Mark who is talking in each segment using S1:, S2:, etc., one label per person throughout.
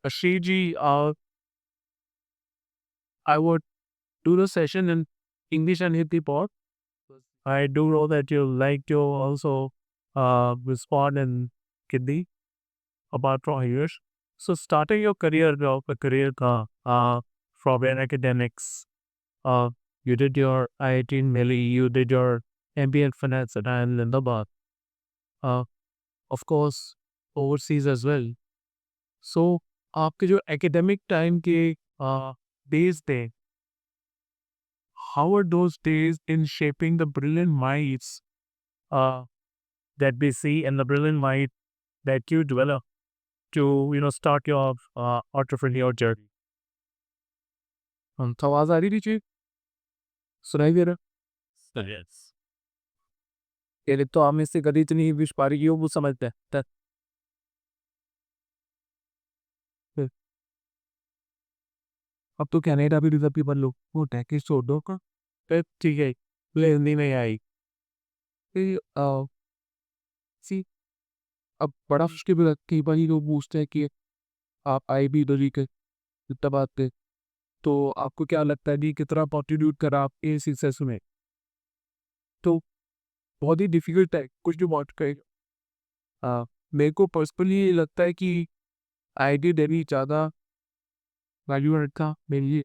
S1: Ashiji, I would do the session in English and Hindi both. I do know that you like to also respond in Hindi about for years. So starting your career of a career from an academics, uh, you did your IIT in Delhi, you did your MBA in finance at IIM Ahmedabad, uh, of course overseas as well. So आपके जो academic time के days थे, how are those days in shaping the brilliant minds uh, that we see and the brilliant mind that you develop to start your entrepreneur journey? तो आवाज आ रही थी जी, सुनाई दे रहा? Yes. ये तो आप में से कभी इतनी विश पा रही हो वो समझते हैं अब तो कनाडा भी रिजर्व पीपल लोग वो टैक्स छोड़ दो का फिर ठीक है ले हिंदी नहीं आई फिर सी अब बड़ा मुश्किल भी कई बार लोग पूछते हैं कि आप आई भी इधर ही के इतना बात पे तो आपको क्या लगता है कि कितना कॉन्ट्रीब्यूट करा आप इस सक्सेस में तो बहुत ही डिफिकल्ट है कुछ भी बात करेगा मेरे को पर्सनली लगता है कि आई डी डेली ज़्यादा वैल्यू एड था मेरे लिए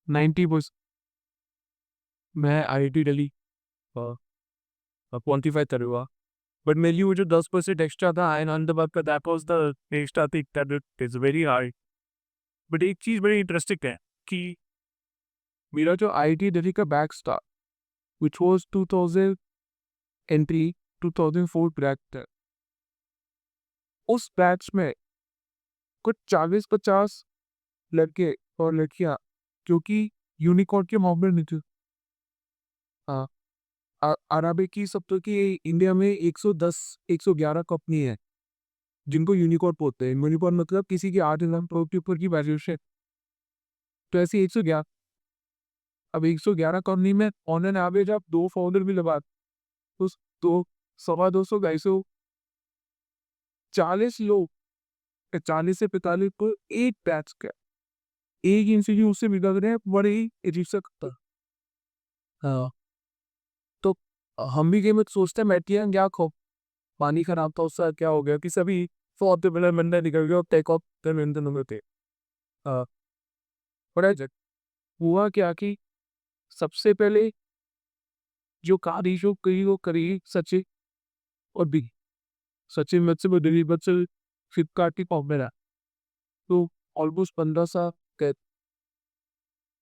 S1: 90% मैं आई टी डेली क्वान्टिफाई करूँगा बट मेरे लिए वो जो 10% एक्स्ट्रा था आई ऑन द बात का that was the extra thing that is very high but एक चीज़ बड़ी इंटरेस्टिंग है कि मेरा जो आई टी दिल्ली का बैच था विच वॉज 2003 2004 बैच था उस बैच में कुछ 40-50 लड़के और लड़कियां जो कि यूनिकॉर्न के मामले में थे हाँ, अराबे की सब तो कि इंडिया में 110 111 कंपनी है जिनको यूनिकॉर्न बोलते हैं यूनिकॉर्न मतलब किसी की 8,000 करोड़ के ऊपर की वैल्यूएशन तो ऐसे 111 अब 111 कंपनी में ऑन एन एवरेज आप 2 फाउंडर भी लगा तो 200 250 250 40 लोग 40 से 45 को एक बैच का एक इंस्टीट्यूट से बिगड़ रहे हैं बड़े ही अजीब सा करता हाँ तो हम भी गेम में सोचते हैं बैठिए क्या खो पानी खराब था उससे क्या हो गया कि सभी 100 मिनट बंदे निकल गए और टेक ऑफ कर थे हाँ, बड़ा हुआ क्या कि सबसे पहले जो कार इशू करी वो करी सचिन और बी सचिन मुझसे वो दिल्ली बस से फ्लिपकार्ट की कॉम में रहा तो ऑलमोस्ट 15 साल गए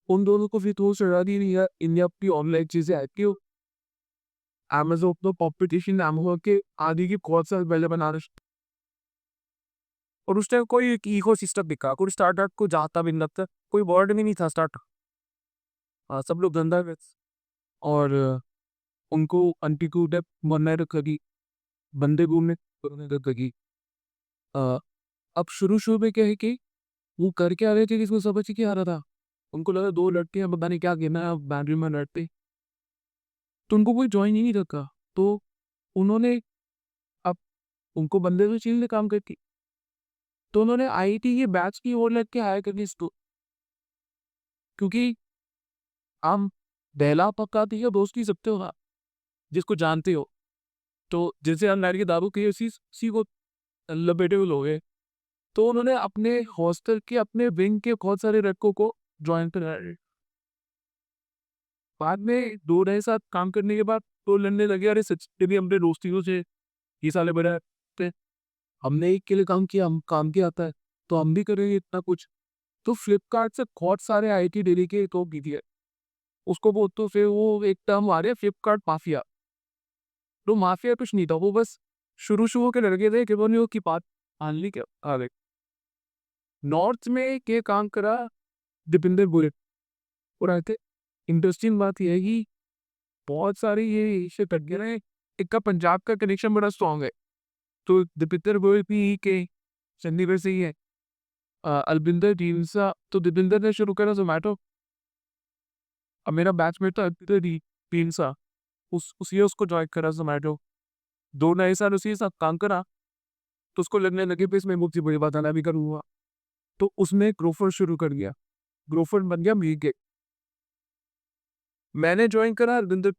S1: उन दोनों को फिर तो चढ़ा दी नहीं यार इंडिया की ऑनलाइन चीजें आती हो अमेजोन तो कॉम्पिटिशन अमेजोन के आदि की बहुत साल पहले बना रहे और उस टाइम कोई इको सिस्टम दिखा कोई स्टार्टअप को जाता भी नहीं लगता कोई वर्ड भी नहीं था स्टार्टअप सब लोग धंधा करते और उनको अनटिक्यूटेड बनाए रखेगी बंदे घूमने रखेगी अब शुरू में क्या है कि वो करके आ रहे थे कि इसको समझ ही क्या आ रहा था उनको लगा 2 लड़के हैं पता नहीं क्या गिना है बाउंड्री में लड़ते तो उनको कोई ज्वाइन ही नहीं रखा तो उन्होंने अब उनको बंदे तो चीज ने काम करती तो उन्होंने आईटी के बैच की ओर लग के हायर करनी इसको क्योंकि हम दहला पकाती है दोस्ती सकते हो ना जिसको जानते हो तो जैसे हम लड़के दारू के उसी को लपेटे हुए लोग हैं तो उन्होंने अपने हॉस्टल के अपने विंग के बहुत सारे लड़कों को ज्वाइन करा बाद में 2 ढाई साथ काम करने के बाद तो लड़ने लगे अरे सच भी हमने दोस्तियों से ये साले बड़ा है हमने एक के लिए काम किया हम काम किया आता है तो हम भी करेंगे इतना कुछ तो फ्लिपकार्ट से बहुत सारे आईटी दिल्ली के तो भी दिए उसको बोल तो फिर वो एक टर्म आ रहा है फ्लिपकार्ट माफिया तो माफिया कुछ नहीं था वो बस शुरू के लड़के थे कि वो की बात आनली के आ गए नॉर्थ में के काम करा दीपिंदर बुलेट और आए थे इंटरेस्टिंग बात यह है कि बहुत सारे ये इसे कट गए हैं एक का पंजाब का कनेक्शन बड़ा स्ट्रॉन्ग है तो दीपिंदर बुलेट भी के चंडीगढ़ से ही है अलबिंदर ढींसा तो दीपिंदर ने शुरू करा जोमेटो अब मेरा बैचमेट था अलबिंदर ढींसा उसी उसको ज्वाइन करा जोमेटो 2 ढाई साल उसी के साथ काम करा तो उसको लगने लगे कि इसमें मुझसे बड़ी बात आना भी करूँगा। तो उसने ग्रोफर शुरू कर दिया। ग्रोफर बन गया मीट। मैंने जॉइन करा अरविंदर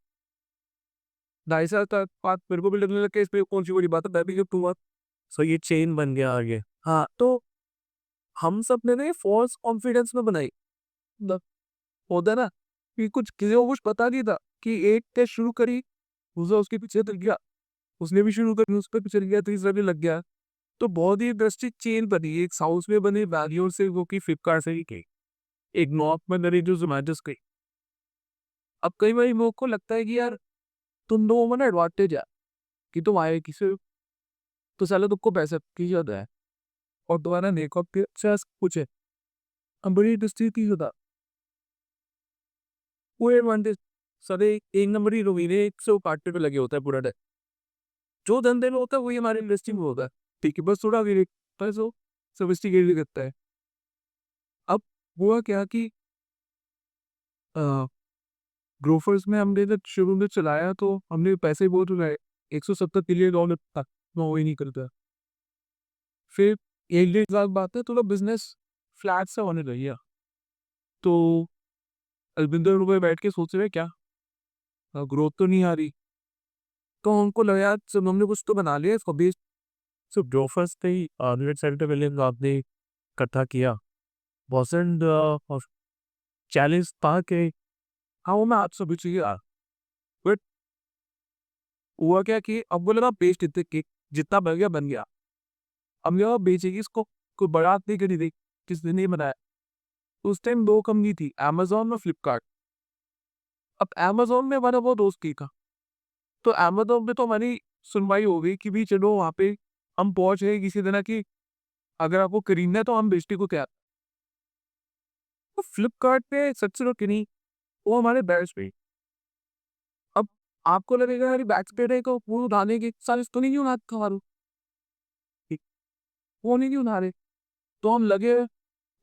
S1: 2.5 साल तक बाद मेरे को भी लगने लगा कि इसमें कौन-सी बड़ी बात है, मैं भी गिफ्ट हुआ।
S2: सो ये चेन बन गया आगे।
S1: हाँ, तो हम सब ने ना ये फ़ॉल्स कॉन्फिडेंस में बनाई। मतलब होता है ना कि कुछ किसी को कुछ पता नहीं था कि एक टेस्ट शुरू करी, दूसरा उसके पीछे लग गया, उसने भी शुरू करी, उस पे पीछे लग गया, तीसरा भी लग गया। तो बहुत ही इंटरेस्टिंग चेन बनी, एक साउथ में बनी बैंगलोर से वो की फ्लिपकार्ट से ही की, एक नॉर्थ में बनी जो ज़ोमैटो से की। अब कई बारी लोगों को लगता है कि यार तुम लोगों में ना एडवांटेज है कि तुम आए किसी तो साला तुमको पैसे की ज़रूरत है और तुम्हारा मेकअप भी अच्छा है, सब कुछ है। अब बड़ी इंडस्ट्री की होता वो एडवांटेज सारे एक नंबर ही रोवीने एक से वो पार्टनर पे लगे होता है पूरा टाइम। जो धंधे में होता है वही हमारे इंडस्ट्री में होता है। ठीक है, बस थोड़ा वे बस वो सोफिस्टिकेटेड भी करता है। अब हुआ क्या कि अ, ग्रोफर्स में हमने जब शुरू में चलाया तो हमने पैसे बहुत उड़ाए। 170 मिलियन डॉलर तक वो ही नहीं करता। फिर 1 डेढ़ साल बाद में थोड़ा बिज़नेस फ्लैट सा होने लग गया। तो अलविंदर रुपए बैठ के सोच रहे क्या ग्रोथ तो नहीं आ रही। तो हमको लगा यार जब हमने कुछ तो बना लिया इसको बेच।
S2: सो ब्रोफर्स पे ही 170 मिलियन आपने इकट्ठा किया। वाज़न्ट और चैलेंज था कि
S1: हाँ, वो मैं आज सब चाहिए यार। बट हुआ क्या कि अब वो लगा बेच देते केक, जितना बन गया बन गया। अब ये बेचेगी इसको, कोई बारात नहीं खरीदी, किसने नहीं बनाया। उस टाइम 2 कंपनी थी, अमेज़न और फ्लिपकार्ट। अब अमेज़न में हमारा बहुत दोस्त ही था। तो अमेज़न पे तो हमारी सुनवाई हो गई कि भी चलो वहाँ पे हम पहुँच गए किसी तरह की, अगर आपको खरीदना है तो हम बेचने को तैयार। तो फ्लिपकार्ट पे सच से कि नहीं, वो हमारे बैच पे। अब आपको लगेगा यार बैच पे को वो उठाने के साल तो नहीं क्यों ना खा ठीक, वो नहीं क्यों उठा रहे। तो हम लगे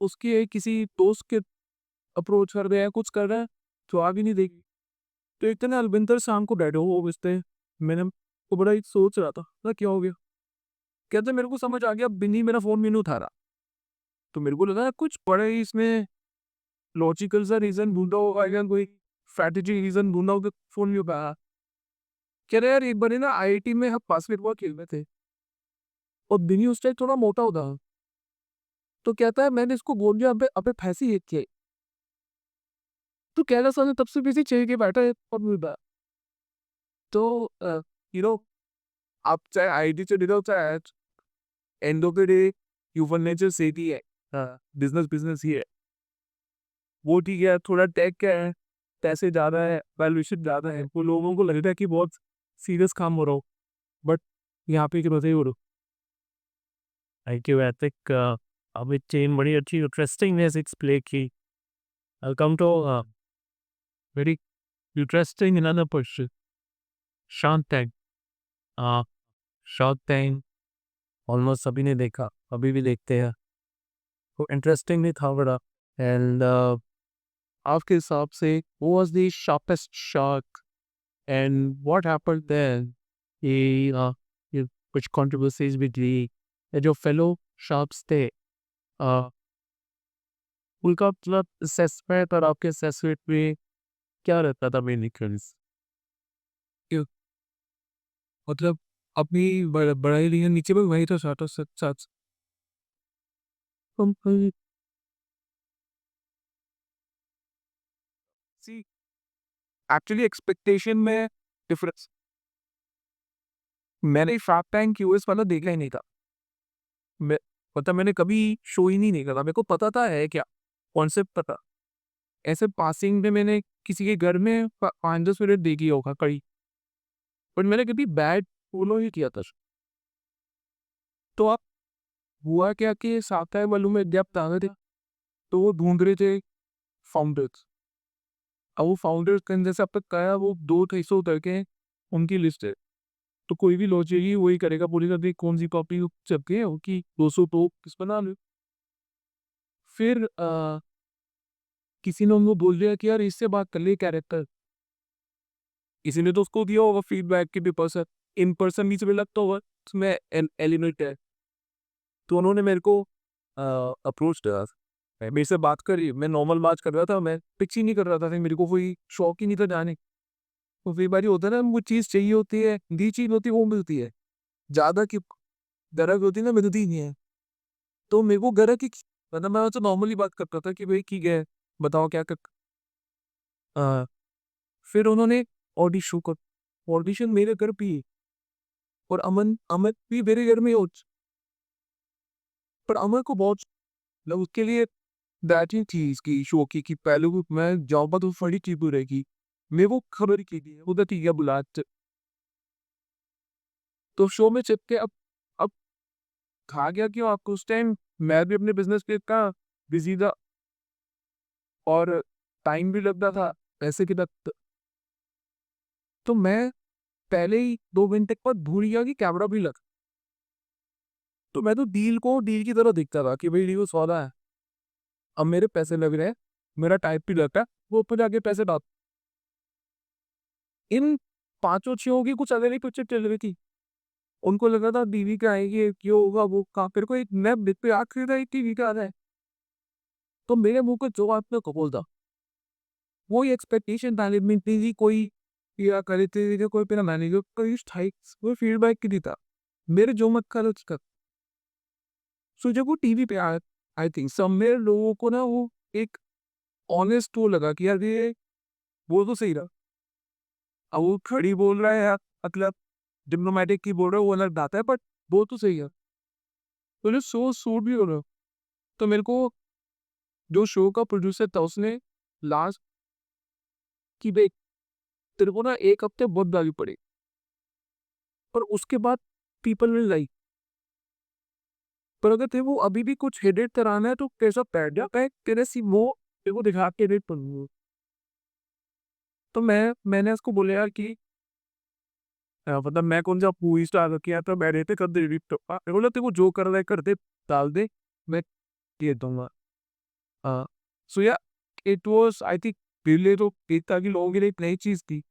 S1: उसके किसी दोस्त के अप्रोच कर रहे हैं, कुछ कर रहे हैं, जवाब ही नहीं देगी। तो एक दिन अलविंदर शाम को बैठे वो बेचते हैं। मैंने तो बड़ा ही सोच रहा था, क्या हो गया? कहते मेरे को समझ आ गया बिन्नी मेरा फ़ोन भी नहीं उठा रहा। तो मेरे को लगा कुछ बड़ा ही इसमें लॉजिकल सा रीज़न ढूँढा होगा या कोई स्ट्रैटेजी रीज़न ढूँढा होगा, फ़ोन नहीं उठाया। कह रहा यार एक बारी ना आईआईटी में हम बास्केटबॉल खेल रहे थे और बिन्नी उस टाइम थोड़ा मोटा होता था। तो कहता है मैंने इसको बोल दिया अबे अबे फैंसी है क्या? तो कह रहा साले तब से पीछे छह के बैठा है और मिल रहा है। तो यू नो आप चाहे आईआईटी से निकलो चाहे end of the day human nature same ही है। बिज़नेस बिज़नेस ही है। वो ठीक है, थोड़ा टेक का है, पैसे ज़्यादा है, वैल्यूएशन ज़्यादा है, वो लोगों को लगता है कि बहुत सीरियस काम हो रहा हो, बट यहाँ पे कि मज़े ही उड़ो।
S2: थैंक यू एथिक। अब ये चेन बड़ी अच्छी इंटरेस्टिंग है प्ले की। I come to very interesting another question. Shark tank. Shark tank almost सभी ने देखा, अभी भी देखते हैं। तो इंटरेस्टिंग भी था बड़ा। एंड आपके हिसाब से who was the sharpest shark and what happened then? ये कुछ कंट्रोवर्सीज भी थी। ये जो फेलो शार्क्स थे, uh, उनका मतलब असेसमेंट और आपके असेसमेंट में क्या रहता था मेन डिफरेंस?
S1: क्यों? मतलब अपनी बड़ा ही लिया नीचे में वही तो साथ साथ साथ सी एक्चुअली एक्सपेक्टेशन में डिफरेंस। मैंने शार्क टैंक यूएस वाला देखा ही नहीं था। मैं मतलब मैंने कभी शो ही नहीं देखा था। मेरे को पता था है क्या, कॉन्सेप्ट पता। ऐसे पासिंग में मैंने किसी के घर में 5-10 मिनट देखी होगा कड़ी, बट मैंने कभी बैट फॉलो ही किया था। तो अब हुआ क्या कि साप्ताहिक वालों में जब ताकत है तो वो ढूंढ रहे थे फाउंडर्स। अब वो फाउंडर्स का जैसे अब तक कहा वो 200-300 करके हैं, उनकी लिस्ट है। तो कोई भी लॉन्चेगी वही करेगा, बोलेगा देख कौन सी कॉपी चपके है उनकी 200 तो किस बना लो। फिर किसी ने उनको बोल दिया कि यार इससे बात कर ले कैरेक्टर। किसी ने तो उसको दिया होगा फीडबैक कि भी पर्सन इन पर्सन नीचे में लगता होगा उसमें एलिमेंट है। तो उन्होंने मेरे को अप्रोच करा। मेरे से बात करी, मैं नॉर्मल बात कर रहा था, मैं पिच ही नहीं कर रहा था, मेरे को कोई शौक ही नहीं था जाने। तो कई बार होता है ना, वो चीज़ चाहिए होती है, दी चीज़ होती है वो मिलती है। ज़्यादा की ग्राहक होती है ना, मिलती ही नहीं है। तो मेरे को ग्राहक की मतलब मैं उनसे नॉर्मली बात करता था कि भाई ठीक है, बताओ क्या कर अ, फिर उन्होंने ऑडिशन मेरे घर पे ही, और अमन अमन भी मेरे घर में ही पर अमन को बहुत मतलब उसके लिए बैटिंग थी इसकी शो की पहले वो मैं जाऊँगा तो बड़ी चीज़ रहेगी। मेरे को खबर की थी, उधर ठीक है बुला तो शो में चिपके अब था क्या कि आपको उस टाइम मैं भी अपने बिज़नेस पे इतना बिज़ी था और टाइम भी लगता था, पैसे की लत तो मैं पहले ही 2 घंटे के बाद भूल गया कि कैमरा भी लगा। तो मैं तो डील को डील की तरह देखता था कि भाई डील सौदा है, अब मेरे पैसे लग रहे हैं, मेरा टाइप भी लगता है, वो ऊपर जाके पैसे डाल इन 5-6 की कुछ अलग ही पिक्चर चल रही थी। उनको लगा था टीवी का आएगी, क्यों होगा वो कहाँ मेरे को एक नया बिग पे आखिरी था एक टीवी का आ रहा है। तो मेरे मुँह को जो आपने कबूल था, वही एक्सपेक्टेशन था लिमिट थी कोई या करे थे कोई मेरा मैनेजर कोई स्थायी कोई फीडबैक नहीं था। मेरे जो मत का उसका। सो जब वो टीवी पे आया आई थिंक सब में लोगों को ना वो एक ऑनेस्ट वो लगा कि यार ये वो तो सही रहा। अब वो खड़ी बोल रहा है या मतलब डिप्लोमेटिक की बोल रहा है वो अलग बात है बट वो तो सही है। तो जो शो शूट भी हो रहा है, तो मेरे को जो शो का प्रोड्यूसर था उसने लास्ट की बे तेरे को ना 1 हफ्ते बहुत गाली पड़ी और उसके बाद पीपल विल लाइक पर अगर तेरे को अभी भी कुछ एडिट कराना है तो कैसा बैठ जा मैं तेरे सी वो तेरे को दिखा के एडिट करूँगा। तो मैंने उसको बोला यार कि मतलब मैं कौन सा मूवी स्टार किया था मैं रहते कर दे एडिट तो बोला तेरे को जो करना है कर दे डाल दे मैं दे दूंगा। सो या इट वाज आई थिंक पहले तो एक था कि लोगों के लिए एक नई चीज़ थी।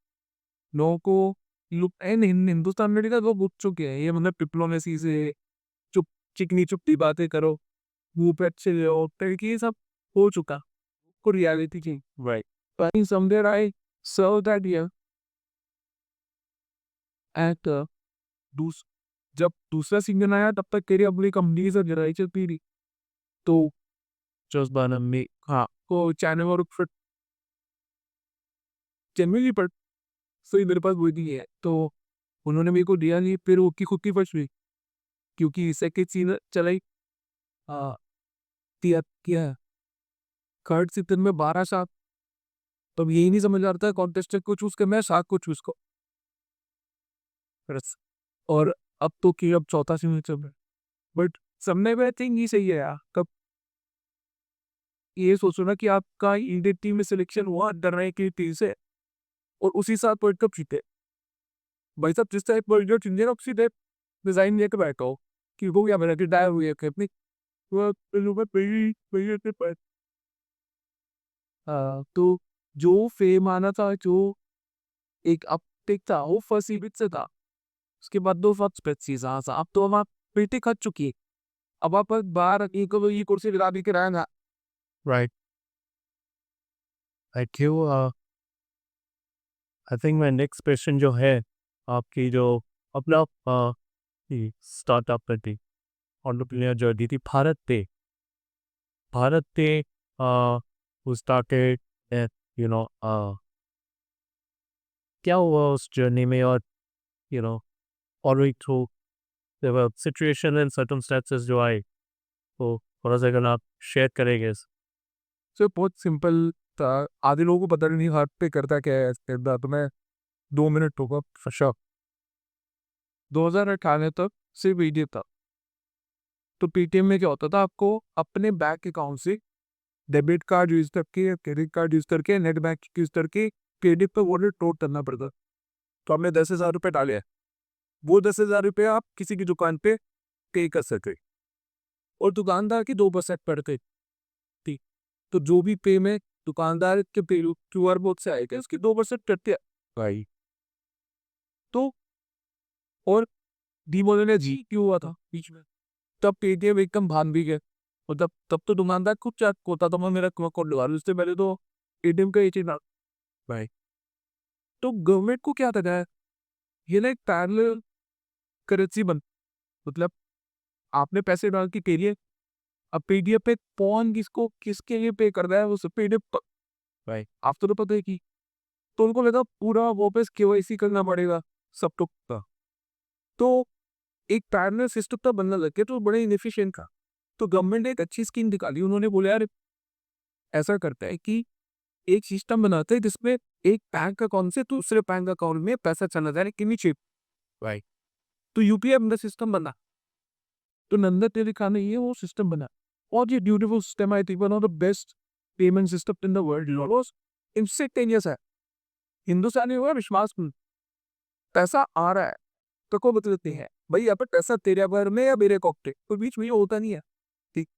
S1: लोगों को लोग हिंदुस्तान में तो लोग उठ चुके हैं ये मतलब डिप्लोमेसी से चुप चिकनी चुपटी बातें करो मुंह पे अच्छे रहो तरीके ये सब हो चुका को रियलिटी की right but somewhere I served that year at दूस जब दूसरा सीजन आया तब तक तेरी अपनी कंपनी से लड़ाई चलती रही तो जज्बान में हाँ को चैनल और फिर जनवरी पर सही मेरे पास वही नहीं है तो उन्होंने मेरे को दिया नहीं फिर वो की खुद की फंस हुई क्योंकि सेकंड सीजन चलाई आ, किया किया थर्ड सीजन में 12 सात तो अब यही नहीं समझ आ रहा था कॉन्टेस्टेंट को चूज करना है सात को चूज को बस। और अब तो कि अब चौथा सीजन चल रहा है बट सबने आई थिंक ये सही है यार कब ये सोचो ना कि आपका इंडियन टीम में सिलेक्शन हुआ अंडर 9 की टीम से और उसी साथ वर्ल्ड कप जीते भाई साहब जिस टाइप वर्ल्ड कप जीते ना उसी टाइप डिजाइन लेकर बैठा हो कि वो क्या मेरा रिटायर हुई है अपनी वो तो जो फेम आना था जो एक अपटेक था वो फर्स्ट सीरीज से था उसके बाद दो फर्स्ट सीरीज अब तो हम आप पेटी खा चुकी है अब आप बाहर ये कुर्सी लगा के रहेगा
S2: right thank you I think my next question जो है आपकी जो अपना स्टार्टअप पर थी एंटरप्रेन्योर जर्नी थी भारत पे who started you know क्या हुआ उस जर्नी में और you know following through there were situation and circumstances जो आए तो थोड़ा सा अगर आप शेयर करेंगे
S1: सो बहुत सिंपल था आधे लोगों को पता नहीं हाथ पे करता क्या है करता तो मैं 2 मिनट होगा फर्स्ट 2018 तक सिर्फ वीडियो था तो पेटीएम में क्या होता था आपको अपने बैंक अकाउंट से डेबिट कार्ड यूज करके क्रेडिट कार्ड यूज करके नेट बैंक यूज करके क्रेडिट पे वॉलेट टोट करना पड़ता तो हमने 10,000 रुपये डाले हैं वो 10,000 रुपये आप किसी की दुकान पे पे कर सके और दुकानदार की 2% पड़ते थी तो जो भी पे में दुकानदार के पे क्यूआर कोड से आएगा उसकी 2% कटते भाई तो और डीमोनेटाइज क्यों हुआ था बीच में तब पेटीएम एकदम भान भी गए। मतलब तब तो दुकानदार खुद चेक होता था, मैं मेरा क्यूआर कोड लगा लूँ, उससे पहले तो पेटीएम का ये चीज ना भाई। तो गवर्नमेंट को क्या था, ये ना एक पैरेलल करेंसी बन, मतलब आपने पैसे डाल के लिए, अब पेटीएम पे कौन किसको किसके लिए पे कर रहा है वो सब पेटीएम भाई आपको तो पता है कि, तो उनको लगा पूरा वापस केवाईसी करना पड़ेगा सब का। तो एक पैरेलल सिस्टम तो बनने लग गया, तो बड़े इनएफिशिएंट था। तो गवर्नमेंट ने एक अच्छी स्कीम निकाली, उन्होंने बोला यार ऐसा करता है कि एक सिस्टम बनाते हैं जिसमें एक बैंक अकाउंट से दूसरे बैंक अकाउंट में पैसा चला जाए लेकिन चिप भाई। तो यूपीआई अपना सिस्टम बना, तो नंदा टेलीकॉम ने ये वो सिस्टम बना, और ये beautiful system I think one of the best payment system in the world, almost instantaneous है। हिंदुस्तानी हुआ विश्वास पैसा आ रहा है तो को बदलते हैं भाई, यहाँ पर पैसा तेरे घर में या मेरे कॉकटे कोई बीच में ये होता नहीं है, ठीक।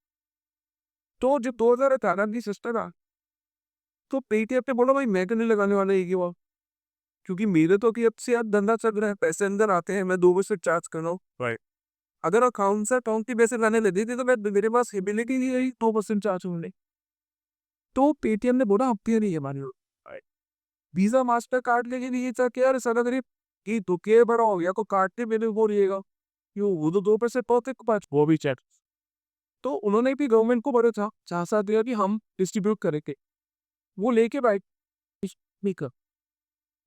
S1: तो जब 2018 की सिस्टम आ, तो पेटीएम पे बोला भाई मैं तो नहीं लगाने वाला ये वो, क्योंकि मेरे तो कि अब से यार धंधा चल रहा है, पैसे अंदर आते हैं, मैं 2% चार्ज कर रहा हूँ भाई। अगर अकाउंट से अकाउंट की पैसे लाने लगे थे तो मैं मेरे पास एबिलिटी नहीं रही 2% चार्ज होने। तो पेटीएम ने बोला अब नहीं है हमारे वीजा मास्टर कार्ड लेके नहीं चाह यार सारा गरीब कि दुखे बड़ा हो गया को काटने मेरे वो रहेगा क्यों, वो तो 2% पहुंचे के पास वो भी चेक। तो उन्होंने भी गवर्नमेंट को बड़ा चाह दिया कि हम डिस्ट्रीब्यूट करेंगे, वो लेके भाई कर।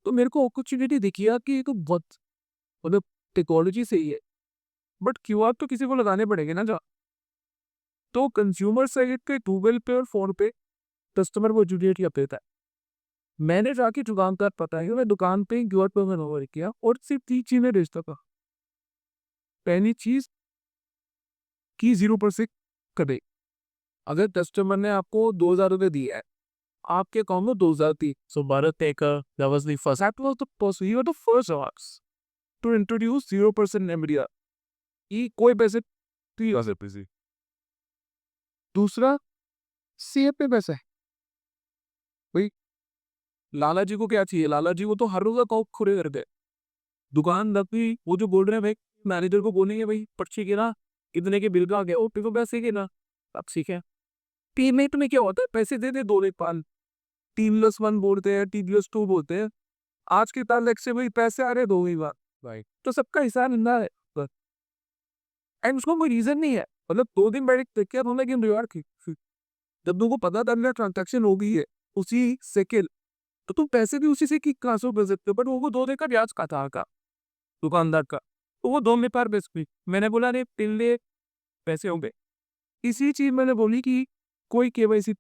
S1: तो मेरे को अपॉर्चुनिटी दिखी यार कि ये तो बहुत मतलब टेक्नोलॉजी से ही है, बट क्यूआर तो किसी को लगाने पड़ेंगे ना। तो कंज्यूमर साइड के गूगल पे और फोन पे कस्टमर को जुड़िए देता है। मैंने जाके दुकानदार पता है मैं दुकान पे क्यूआर पे ओवर किया और सिर्फ 3 चीजें बेचता था। पहली चीज की 0% करे, अगर कस्टमर ने आपको 2000 रुपये दिया है, आपके अकाउंट में 2000 थी, सो भारत टेकर that was the first, that was the person, you were the first ones to introduce 0% एमरिया, कि कोई पैसे 3000 दूसरा सेब पे पैसा है भाई। लाला जी को क्या चाहिए, लाला जी को तो हर रोज अकाउंट खुले कर दे, दुकान रखी वो जो बोल रहे हैं भाई, मैनेजर को बोलेंगे भाई पर्ची के ना इतने के बिल का आ गया, ओ तो पैसे के ना अब सीखे। पेमेंट में क्या होता है, पैसे दे दे 2 T+1 बोलते हैं, T+2 बोलते हैं, आज के तारीख से भाई पैसे आ रहे 2 बार भाई, तो सबका हिसाब मिलना है एंड उसको कोई रीजन नहीं है, मतलब 2 दिन बैठ देख के उन्होंने गेम रिवार्ड की, जब तुमको पता था मेरा ट्रांजेक्शन हो गई है उसी सेकेंड, तो तुम पैसे भी उसी से की ट्रांसफर कर सकते हो, बट वो 2 दिन का ब्याज का था का दुकानदार का, तो वो 2 में बेच गई। मैंने बोला अरे पिल्ले पैसे होंगे, इसी चीज मैंने बोली कि कोई केवाईसी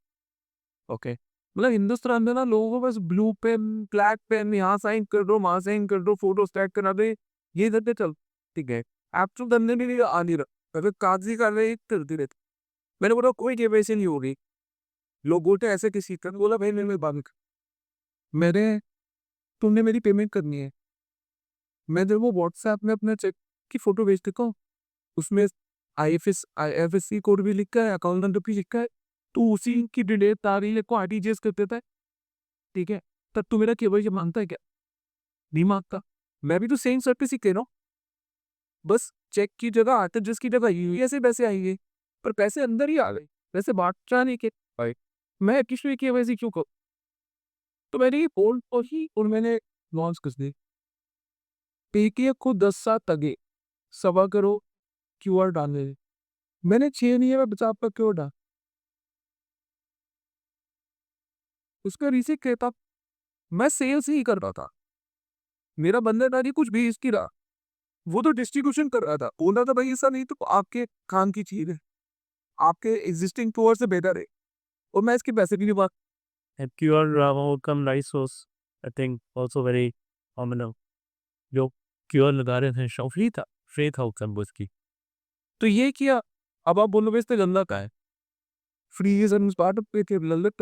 S1: ओके, मतलब हिंदुस्तान में ना लोगों को बस ब्लू पेन ब्लैक पेन यहाँ साइन कर दो वहां साइन कर दो फोटो स्टैक करा दे, ये करते चल ठीक है, एक्चुअल धंधे में भी आ नहीं रहा, अगर कागजी कार्रवाई करती रहती। मैंने बोला कोई केवाईसी नहीं होगी, लोग बोलते ऐसे किसी का, बोला भाई मेरे बैंक मेरे तुमने मेरी पेमेंट करनी है, मैं जब वो व्हाट्सएप में अपने चेक की फोटो भेज देता हूँ, उसमें आईएफएससी कोड भी लिखा है, अकाउंट नंबर भी लिखा है, तो उसी की डिटेल तारीख को आरटीजीएस कर देता है, ठीक है। तब तू मेरा केवाईसी मांगता है क्या, नहीं मांगता, मैं भी तो सेम सर्विस ही कह रहा हूँ, बस चेक की जगह आरटीजीएस की जगह यूएस से पैसे आएंगे, पर पैसे अंदर ही आ गए, वैसे बात नहीं के भाई मैं किसी केवाईसी क्यों करूँ। तो मैंने ये बोल और मैंने लॉन्च कर दी, पेटीएम को 10 साल तक 1.25 करोड़ क्यूआर डालने थे। मैंने 6 नहीं है मैं 50 का क्यूआर डाल, उसका रीसेट कहता मैं सेल्स ही कर रहा था, मेरा बंदरदारी कुछ भी इसकी रहा, वो तो डिस्ट्रीब्यूशन कर रहा था, बोल रहा था भाई ऐसा नहीं तो आपके काम की चीज है, आपके एग्जिस्टिंग टूर से बेहतर है, और मैं इसके पैसे भी नहीं बात।
S2: And QR outcome rice was, I think, also very phenomenal. जो QR लगा रहे थे शो फ्री था outcome उसकी।
S1: तो ये किया, अब आप बोलोगे इससे गंदा का है, फ्री इज पार्ट ऑफ पे थे लल्लत